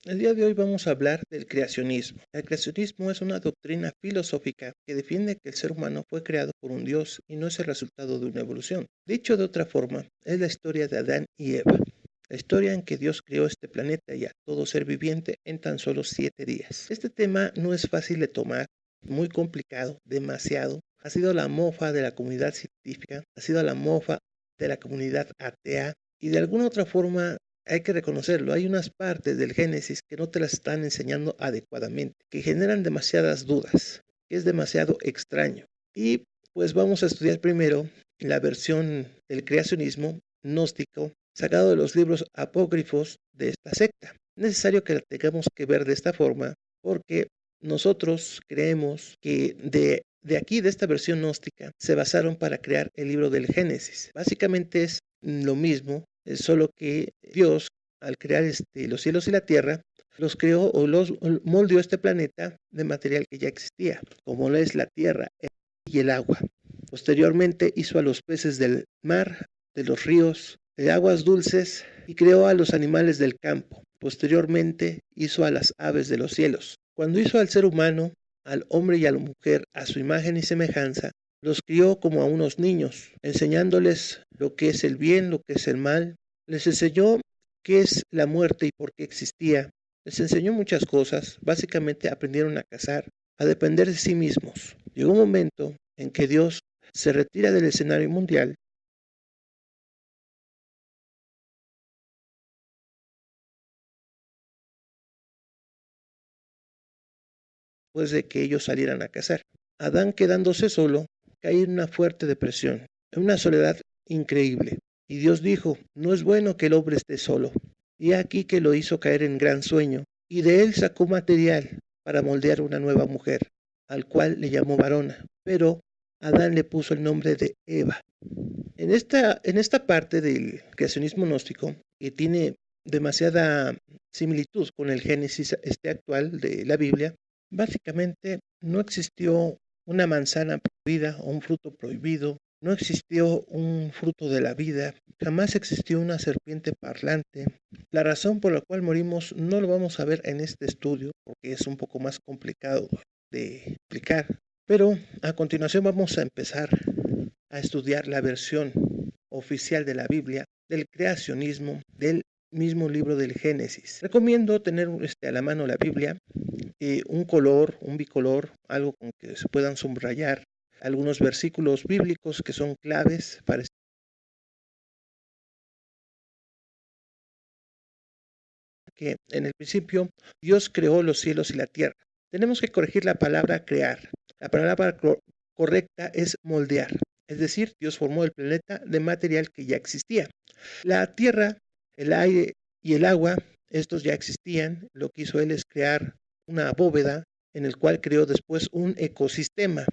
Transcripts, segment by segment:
El día de hoy vamos a hablar del creacionismo. El creacionismo es una doctrina filosófica que defiende que el ser humano fue creado por un Dios y no es el resultado de una evolución. Dicho de otra forma, es la historia de Adán y Eva. La historia en que Dios creó este planeta y a todo ser viviente en tan solo 7 días. Este tema no es fácil de tomar, muy complicado, demasiado. Ha sido la mofa de la comunidad científica, ha sido la mofa de la comunidad atea y de alguna otra forma hay que reconocerlo, hay unas partes del Génesis que no te las están enseñando adecuadamente, que generan demasiadas dudas, que es demasiado extraño. Y pues vamos a estudiar primero la versión del creacionismo gnóstico sacado de los libros apócrifos de esta secta. Es necesario que la tengamos que ver de esta forma porque nosotros creemos que de aquí, de esta versión gnóstica, se basaron para crear el libro del Génesis. Básicamente es lo mismo, es solo que Dios, al crear los cielos y la tierra, los creó o los moldeó este planeta de material que ya existía, como lo es la tierra y el agua. Posteriormente hizo a los peces del mar, de los ríos, de aguas dulces y creó a los animales del campo. Posteriormente hizo a las aves de los cielos. Cuando hizo al ser humano, al hombre y a la mujer a su imagen y semejanza, los crió como a unos niños, enseñándoles lo que es el bien, lo que es el mal. Les enseñó qué es la muerte y por qué existía. Les enseñó muchas cosas. Básicamente aprendieron a cazar, a depender de sí mismos. Llegó un momento en que Dios se retira del escenario mundial después de que ellos salieran a cazar. Adán, quedándose solo, cae en una fuerte depresión, en una soledad increíble. Y Dios dijo, no es bueno que el hombre esté solo. Y aquí que lo hizo caer en gran sueño, y de él sacó material para moldear una nueva mujer, al cual le llamó varona. Pero Adán le puso el nombre de Eva. En esta parte del creacionismo gnóstico, que tiene demasiada similitud con el Génesis actual de la Biblia, básicamente no existió una manzana prohibida o un fruto prohibido, no existió un fruto de la vida, jamás existió una serpiente parlante. La razón por la cual morimos no lo vamos a ver en este estudio porque es un poco más complicado de explicar, pero a continuación vamos a empezar a estudiar la versión oficial de la Biblia, del creacionismo, del mismo libro del Génesis. Recomiendo tener a la mano la Biblia, un color, un bicolor, algo con que se puedan subrayar algunos versículos bíblicos que son claves para que en el principio Dios creó los cielos y la tierra. Tenemos que corregir la palabra crear. La palabra correcta es moldear. Es decir, Dios formó el planeta de material que ya existía. La tierra, el aire y el agua, estos ya existían. Lo que hizo él es crear una bóveda en el cual creó después un ecosistema.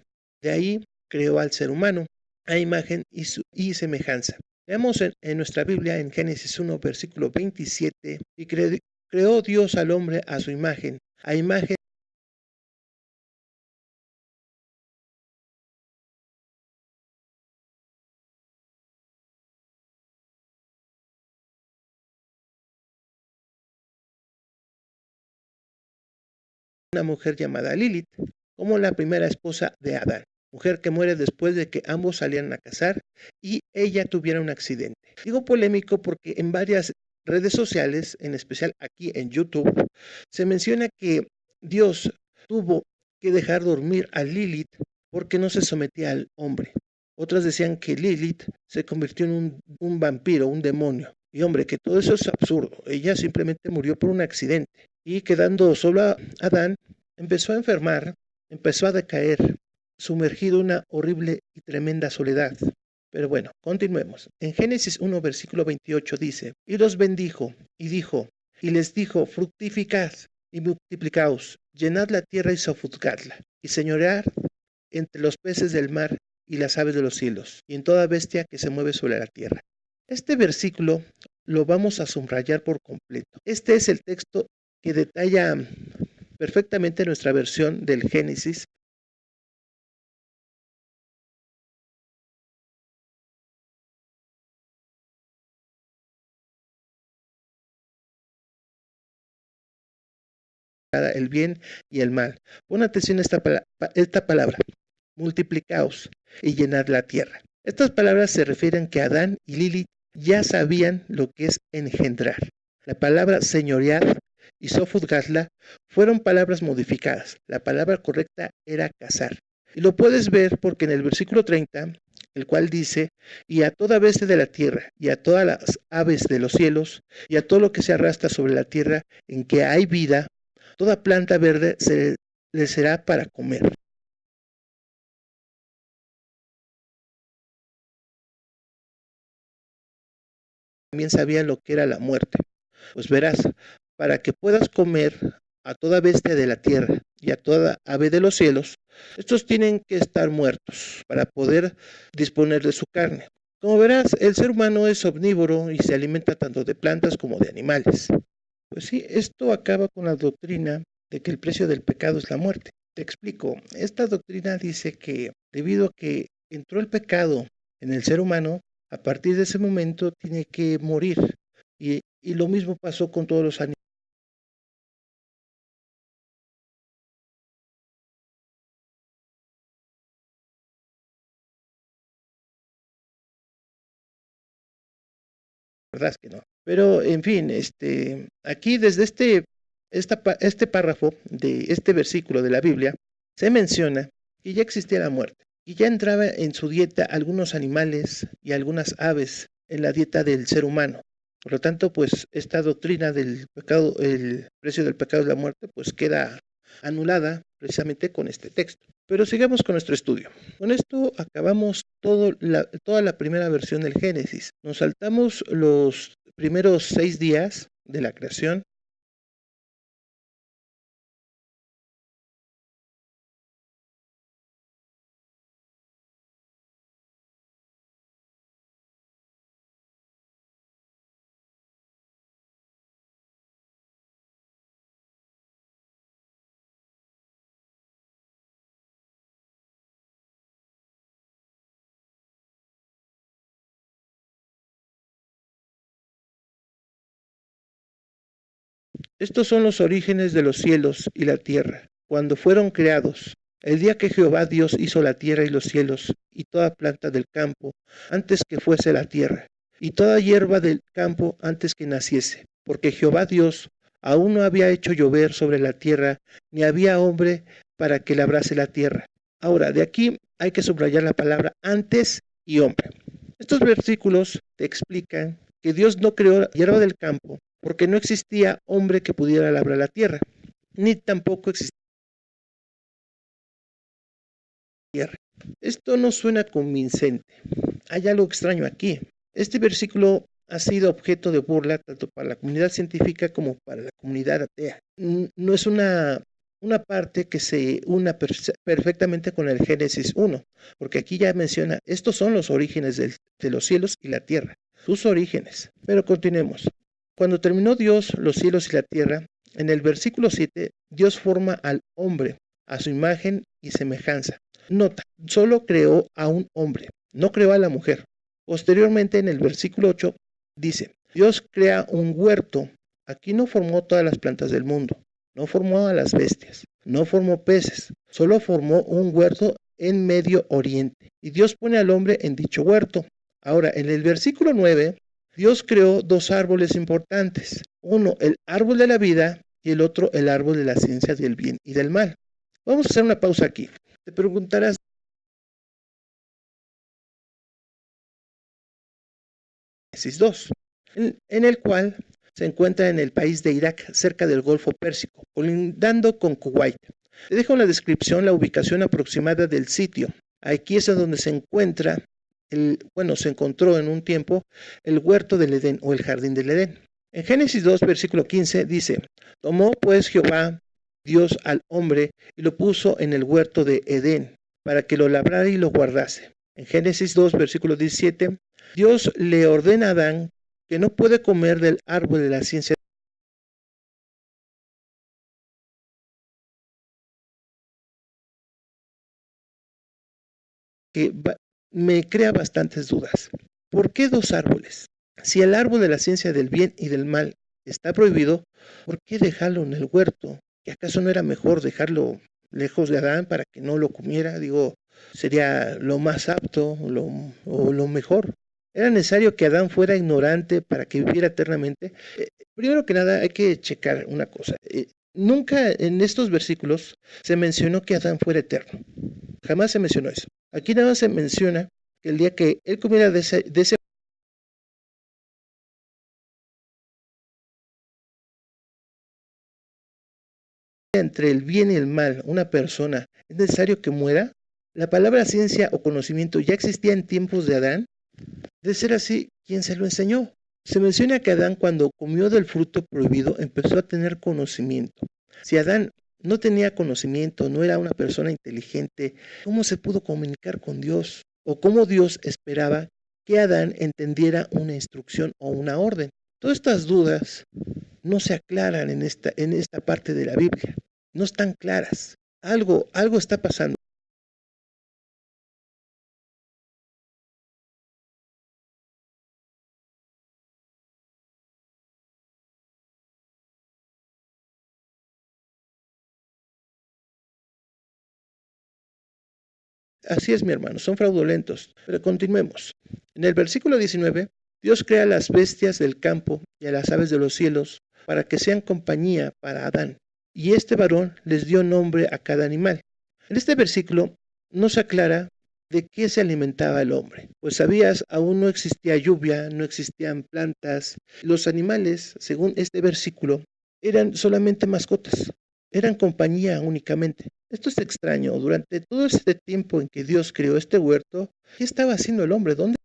De ahí creó al ser humano a imagen y semejanza. Veamos en nuestra Biblia en Génesis 1, versículo 27, y creó Dios al hombre a imagen de una mujer llamada Lilith, como la primera esposa de Adán, mujer que muere después de que ambos salieran a cazar y ella tuviera un accidente. Digo polémico porque en varias redes sociales, en especial aquí en YouTube, se menciona que Dios tuvo que dejar dormir a Lilith porque no se sometía al hombre. Otras decían que Lilith se convirtió en un vampiro, un demonio. Y hombre, que todo eso es absurdo. Ella simplemente murió por un accidente. Y quedando solo a Adán, empezó a enfermar, empezó a decaer, sumergido en una horrible y tremenda soledad. Pero bueno, continuemos. En Génesis 1, versículo 28 dice, y los bendijo, y dijo, y les dijo, fructificad y multiplicaos, llenad la tierra y sojuzgadla, y señoread entre los peces del mar y las aves de los cielos, y en toda bestia que se mueve sobre la tierra. Este versículo lo vamos a subrayar por completo. Este es el texto que detalla perfectamente nuestra versión del Génesis el bien y el mal. Pon atención a esta palabra, multiplicaos y llenad la tierra. Estas palabras se refieren que Adán y Lilith ya sabían lo que es engendrar. La palabra señorear y sofutgasla fueron palabras modificadas. La palabra correcta era cazar. Y lo puedes ver porque en el versículo 30, el cual dice, y a toda bestia de la tierra, y a todas las aves de los cielos, y a todo lo que se arrastra sobre la tierra en que hay vida, toda planta verde se le será para comer. También sabía lo que era la muerte. Pues verás, para que puedas comer a toda bestia de la tierra y a toda ave de los cielos, estos tienen que estar muertos para poder disponer de su carne. Como verás, el ser humano es omnívoro y se alimenta tanto de plantas como de animales. Pues sí, esto acaba con la doctrina de que el precio del pecado es la muerte. Te explico, esta doctrina dice que debido a que entró el pecado en el ser humano, a partir de ese momento tiene que morir. Y lo mismo pasó con todos los animales. La verdad es que no. Pero, en fin, aquí desde este párrafo de este versículo de la Biblia, se menciona que ya existía la muerte y ya entraba en su dieta algunos animales y algunas aves en la dieta del ser humano. Por lo tanto, pues esta doctrina del pecado, el precio del pecado es la muerte, pues queda anulada precisamente con este texto. Pero sigamos con nuestro estudio. Con esto acabamos toda la primera versión del Génesis. Nos saltamos los primeros 6 días de la creación. Estos son los orígenes de los cielos y la tierra, cuando fueron creados, el día que Jehová Dios hizo la tierra y los cielos, y toda planta del campo, antes que fuese la tierra, y toda hierba del campo antes que naciese, porque Jehová Dios aún no había hecho llover sobre la tierra, ni había hombre para que labrase la tierra. Ahora, de aquí hay que subrayar la palabra antes y hombre. Estos versículos te explican que Dios no creó la hierba del campo porque no existía hombre que pudiera labrar la tierra, ni tampoco existía tierra. Esto no suena convincente. Hay algo extraño aquí. Este versículo ha sido objeto de burla tanto para la comunidad científica como para la comunidad atea. No es una parte que se una perfectamente con el Génesis 1, porque aquí ya menciona, estos son los orígenes de los cielos y la tierra, sus orígenes. Pero continuemos. Cuando terminó Dios los cielos y la tierra, en el versículo 7, Dios forma al hombre a su imagen y semejanza. Nota, solo creó a un hombre, no creó a la mujer. Posteriormente, en el versículo 8, dice, Dios crea un huerto. Aquí no formó todas las plantas del mundo, no formó a las bestias, no formó peces, solo formó un huerto en Medio Oriente. Y Dios pone al hombre en dicho huerto. Ahora, en el versículo 9, Dios creó dos árboles importantes. Uno, el árbol de la vida y el otro, el árbol de la ciencia del bien y del mal. Vamos a hacer una pausa aquí. Te preguntarás, Génesis 2, en el cual se encuentra en el país de Irak, cerca del Golfo Pérsico, colindando con Kuwait. Te dejo en la descripción la ubicación aproximada del sitio. Aquí es donde se encuentra, se encontró en un tiempo el huerto del Edén o el jardín del Edén. En Génesis 2, versículo 15 dice, tomó pues Jehová Dios al hombre y lo puso en el huerto de Edén, para que lo labrara y lo guardase. En Génesis 2, versículo 17, Dios le ordena a Adán que no puede comer del árbol de la ciencia. Que me crea bastantes dudas. ¿Por qué dos árboles? Si el árbol de la ciencia del bien y del mal está prohibido, ¿por qué dejarlo en el huerto ¿Que acaso no era mejor dejarlo lejos de Adán para que no lo comiera? Digo, sería lo más apto o lo mejor. ¿Era necesario que Adán fuera ignorante para que viviera eternamente? Primero que nada, hay que checar una cosa. Nunca en estos versículos se mencionó que Adán fuera eterno. Jamás se mencionó eso. Aquí nada más se menciona que el día que él comiera de ese entre el bien y el mal, una persona, ¿es necesario que muera? La palabra ciencia o conocimiento ya existía en tiempos de Adán. De ser así, ¿quién se lo enseñó? Se menciona que Adán cuando comió del fruto prohibido empezó a tener conocimiento. Si Adán no tenía conocimiento, no era una persona inteligente, ¿cómo se pudo comunicar con Dios? ¿O cómo Dios esperaba que Adán entendiera una instrucción o una orden? Todas estas dudas no se aclaran en esta parte de la Biblia. No están claras. Algo está pasando. Así es, mi hermano, son fraudulentos. Pero continuemos. En el versículo 19, Dios crea a las bestias del campo y a las aves de los cielos para que sean compañía para Adán. Y este varón les dio nombre a cada animal. En este versículo no se aclara de qué se alimentaba el hombre. Pues sabías, aún no existía lluvia, no existían plantas. Los animales, según este versículo, eran solamente mascotas, eran compañía únicamente. Esto es extraño. Durante todo este tiempo en que Dios creó este huerto, ¿qué estaba haciendo el hombre? ¿Dónde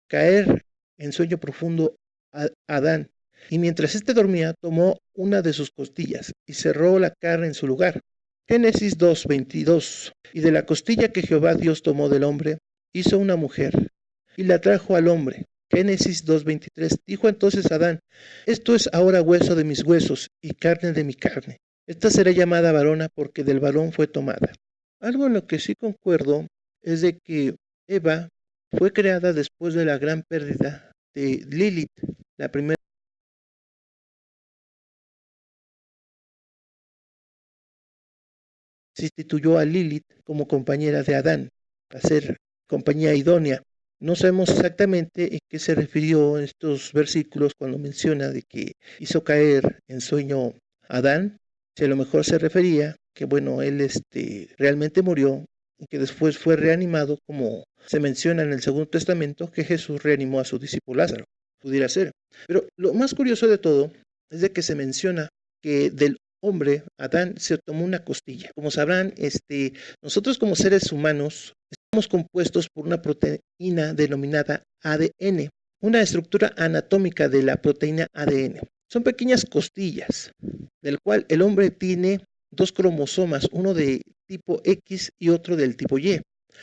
caer en sueño profundo a Adán? Y mientras éste dormía, tomó una de sus costillas y cerró la carne en su lugar. Génesis 2:22. Y de la costilla que Jehová Dios tomó del hombre, hizo una mujer y la trajo al hombre. Génesis 2:23. Dijo entonces Adán, esto es ahora hueso de mis huesos y carne de mi carne. Esta será llamada varona porque del varón fue tomada. Algo en lo que sí concuerdo es de que Eva fue creada después de la gran pérdida de Lilith, la primera sustituyó a Lilith como compañera de Adán, a ser compañía idónea. No sabemos exactamente en qué se refirió en estos versículos cuando menciona de que hizo caer en sueño a Adán, si a lo mejor se refería que bueno, él realmente murió y que después fue reanimado como se menciona en el Segundo Testamento que Jesús reanimó a su discípulo Lázaro, pudiera ser. Pero lo más curioso de todo es de que se menciona que del hombre, Adán, se tomó una costilla. Como sabrán, nosotros como seres humanos estamos compuestos por una proteína denominada ADN, una estructura anatómica de la proteína ADN. Son pequeñas costillas, del cual el hombre tiene dos cromosomas, uno de tipo X y otro del tipo Y.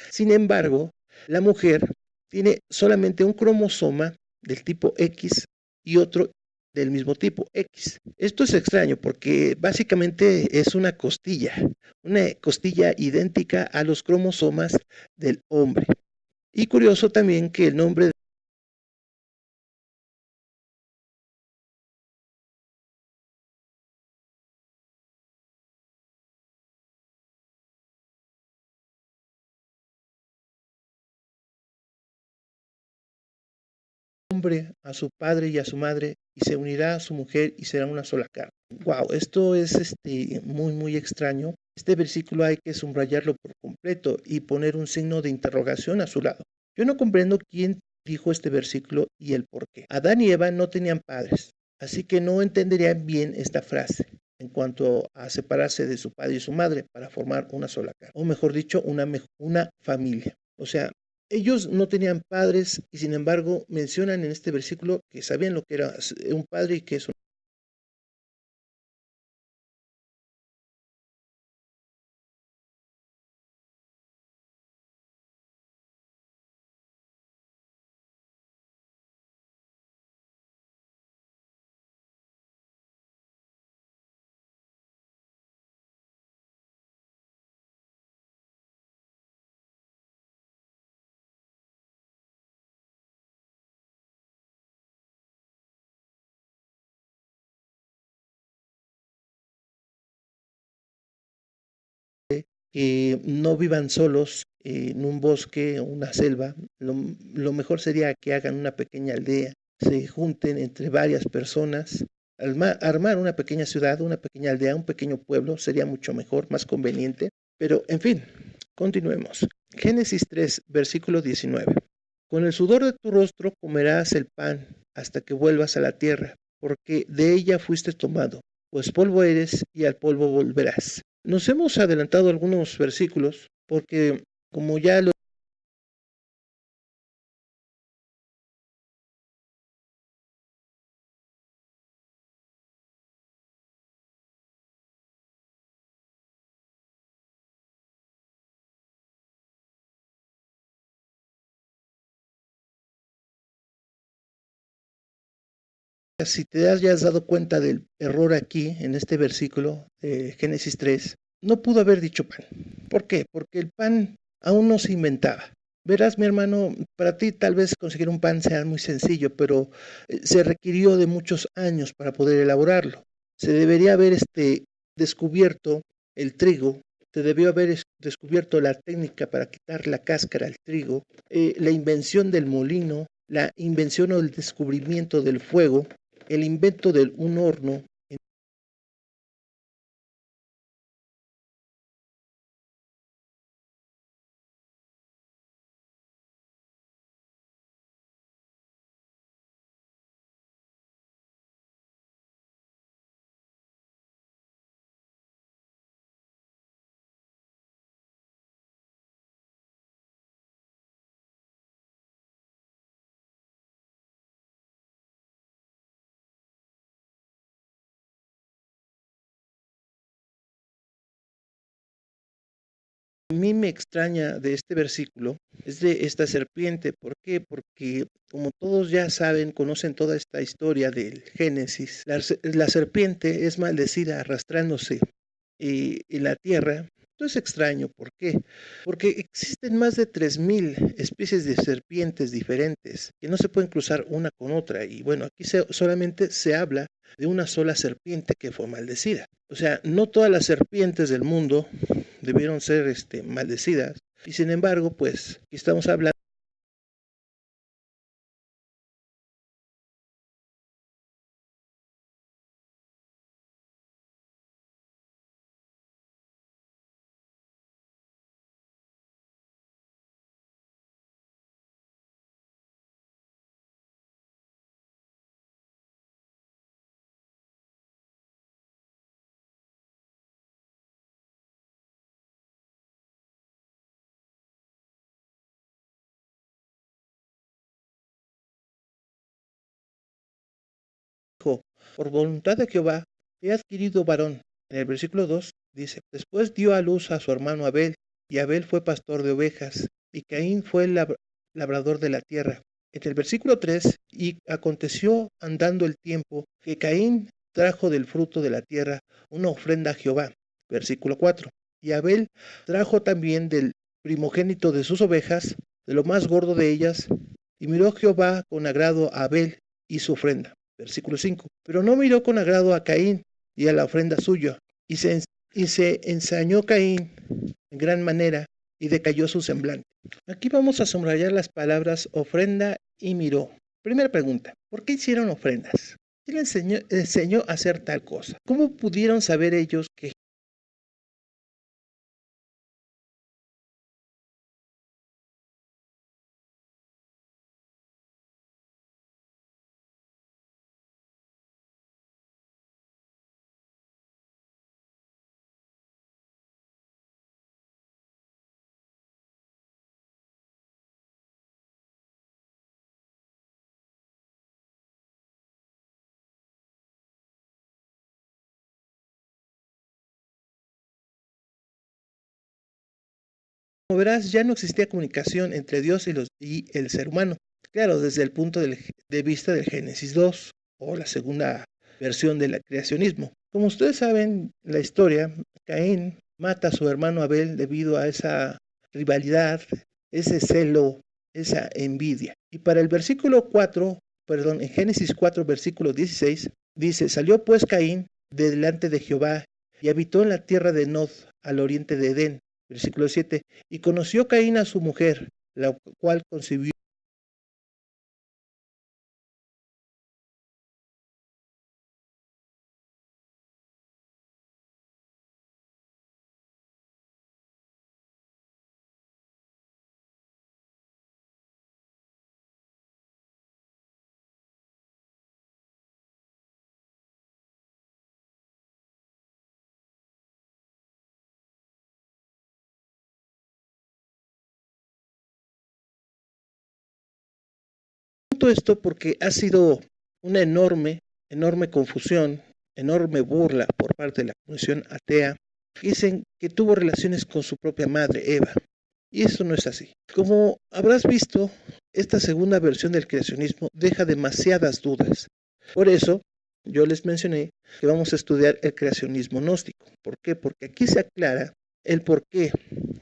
Sin embargo, la mujer tiene solamente un cromosoma del tipo X y otro del mismo tipo X. Esto es extraño porque básicamente es una costilla idéntica a los cromosomas del hombre. Y curioso también que el nombre de hombre a su padre y a su madre y se unirá a su mujer y será una sola carne. Wow, esto es muy extraño. Este versículo hay que subrayarlo por completo y poner un signo de interrogación a su lado. Yo no comprendo quién dijo este versículo y el por qué. Adán y Eva no tenían padres, así que no entenderían bien esta frase en cuanto a separarse de su padre y su madre para formar una sola carne, o mejor dicho, una familia. O sea, ellos no tenían padres y sin embargo mencionan en este versículo que sabían lo que era un padre y que es que no vivan solos en un bosque o una selva. Lo mejor sería que hagan una pequeña aldea, se junten entre varias personas. Armar una pequeña ciudad, una pequeña aldea, un pequeño pueblo sería mucho mejor, más conveniente. Pero, en fin, continuemos. Génesis 3, versículo 19. Con el sudor de tu rostro comerás el pan hasta que vuelvas a la tierra, porque de ella fuiste tomado, pues polvo eres y al polvo volverás. Nos hemos adelantado algunos versículos porque, como ya lo si te hayas dado cuenta del error aquí en este versículo de Génesis 3, no pudo haber dicho pan. ¿Por qué? Porque el pan aún no se inventaba. Verás, mi hermano, para ti tal vez conseguir un pan sea muy sencillo, pero se requirió de muchos años para poder elaborarlo. Se debería haber descubierto el trigo, se debió haber descubierto la técnica para quitar la cáscara al trigo, la invención del molino, la invención o el descubrimiento del fuego, el invento de un horno. A mí me extraña de este versículo es de esta serpiente. ¿Por qué? Porque como todos ya saben, conocen toda esta historia del Génesis, la serpiente es maldecida arrastrándose en la tierra. Esto es extraño. ¿Por qué? Porque existen más de 3000 especies de serpientes diferentes que no se pueden cruzar una con otra. Y bueno, aquí solamente se habla de una sola serpiente que fue maldecida. O sea, no todas las serpientes del mundo debieron ser maldecidas. Y sin embargo, pues, aquí estamos hablando. Dijo, por voluntad de Jehová, he adquirido varón. En el versículo 2 dice, después dio a luz a su hermano Abel, y Abel fue pastor de ovejas, y Caín fue el labrador de la tierra. En el versículo 3, y aconteció andando el tiempo, que Caín trajo del fruto de la tierra una ofrenda a Jehová. Versículo 4, y Abel trajo también del primogénito de sus ovejas, de lo más gordo de ellas, y miró Jehová con agrado a Abel y su ofrenda. Versículo 5. Pero no miró con agrado a Caín y a la ofrenda suya, y se ensañó Caín en gran manera y decayó su semblante. Aquí vamos a subrayar las palabras ofrenda y miró. Primera pregunta, ¿por qué hicieron ofrendas? ¿Quién les enseñó a hacer tal cosa? ¿Cómo pudieron saber ellos que como verás, ya no existía comunicación entre Dios y el ser humano? Claro, desde el punto de vista del Génesis 2 o la segunda versión del creacionismo. Como ustedes saben, la historia, Caín mata a su hermano Abel debido a esa rivalidad, ese celo, esa envidia. Y para el versículo 4, perdón, en Génesis 4, versículo 16, dice, salió pues Caín de delante de Jehová y habitó en la tierra de Nod, al oriente de Edén. Versículo 7. Y conoció Caín a su mujer, la cual concibió. Todo esto porque ha sido una enorme confusión, enorme burla por parte de la Comisión Atea. Dicen que tuvo relaciones con su propia madre, Eva. Y eso no es así. Como habrás visto, esta segunda versión del creacionismo deja demasiadas dudas. Por eso, yo les mencioné que vamos a estudiar el creacionismo gnóstico. ¿Por qué? Porque aquí se aclara el por qué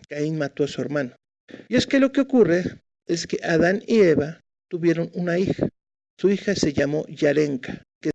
Caín mató a su hermano. Y es que lo que ocurre es que Adán y Eva tuvieron una hija. Su hija se llamó Yarenka, que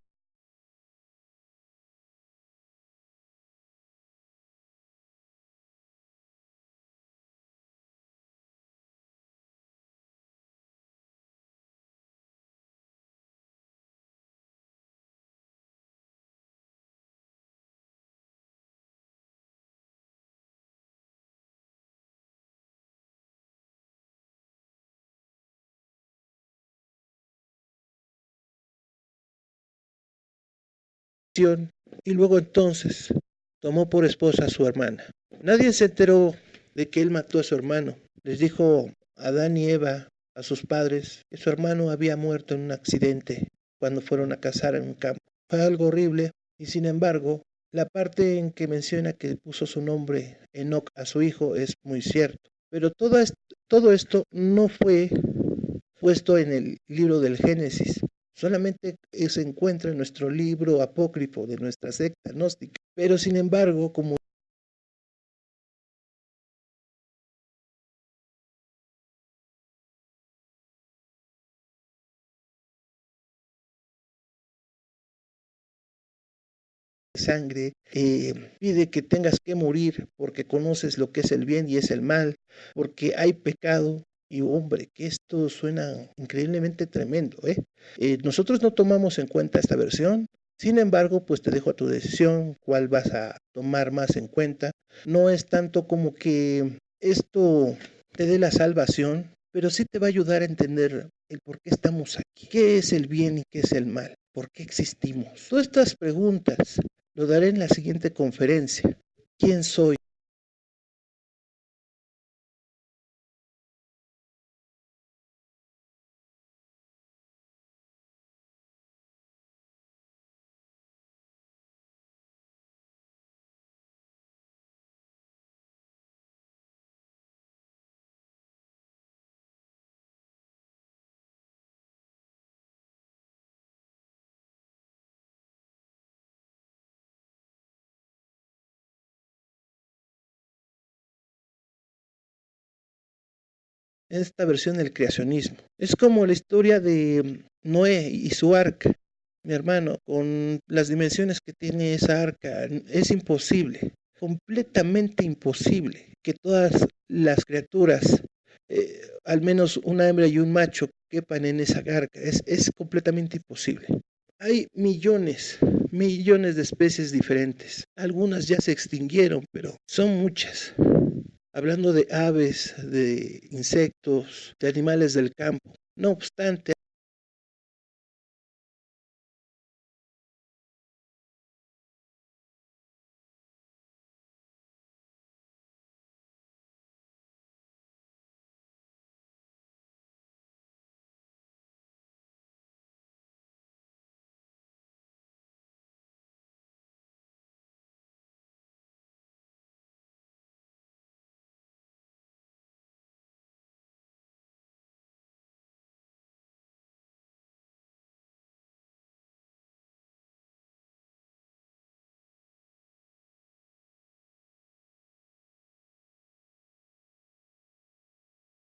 y luego entonces tomó por esposa a su hermana. Nadie se enteró de que él mató a su hermano. Les dijo Adán y Eva a sus padres que su hermano había muerto en un accidente cuando fueron a cazar en un campo. Fue algo horrible y sin embargo, la parte en que menciona que puso su nombre Enoc a su hijo es muy cierto. Pero todo esto no fue puesto en el libro del Génesis. Solamente se encuentra en nuestro libro apócrifo de nuestra secta gnóstica. Pero sin embargo, como sangre, pide que tengas que morir porque conoces lo que es el bien y es el mal, porque hay pecado. Y hombre, que esto suena increíblemente tremendo, ¿eh? Nosotros no tomamos en cuenta esta versión. Sin embargo, pues te dejo a tu decisión cuál vas a tomar más en cuenta. No es tanto como que esto te dé la salvación, pero sí te va a ayudar a entender el por qué estamos aquí. ¿Qué es el bien y qué es el mal? ¿Por qué existimos? Todas estas preguntas lo daré en la siguiente conferencia. ¿Quién soy? Esta versión del creacionismo. Es como la historia de Noé y su arca. Mi hermano, con las dimensiones que tiene esa arca, es imposible, completamente imposible que todas las criaturas, al menos una hembra y un macho, quepan en esa arca. Es completamente imposible. Hay millones de especies diferentes. Algunas ya se extinguieron, pero son muchas. Hablando de aves, de insectos, de animales del campo. No obstante,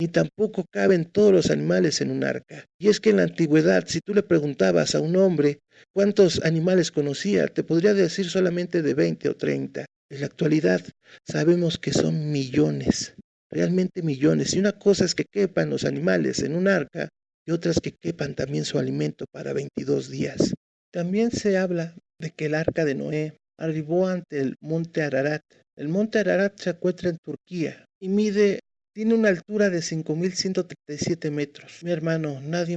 ni tampoco caben todos los animales en un arca. Y es que en la antigüedad, si tú le preguntabas a un hombre cuántos animales conocía, te podría decir solamente de 20 o 30. En la actualidad sabemos que son millones, realmente millones. Y una cosa es que quepan los animales en un arca y otras que quepan también su alimento para 22 días. También se habla de que el arca de Noé arribó ante el monte Ararat. El monte Ararat se encuentra en Turquía y tiene una altura de 5.137 metros. Mi hermano, nadie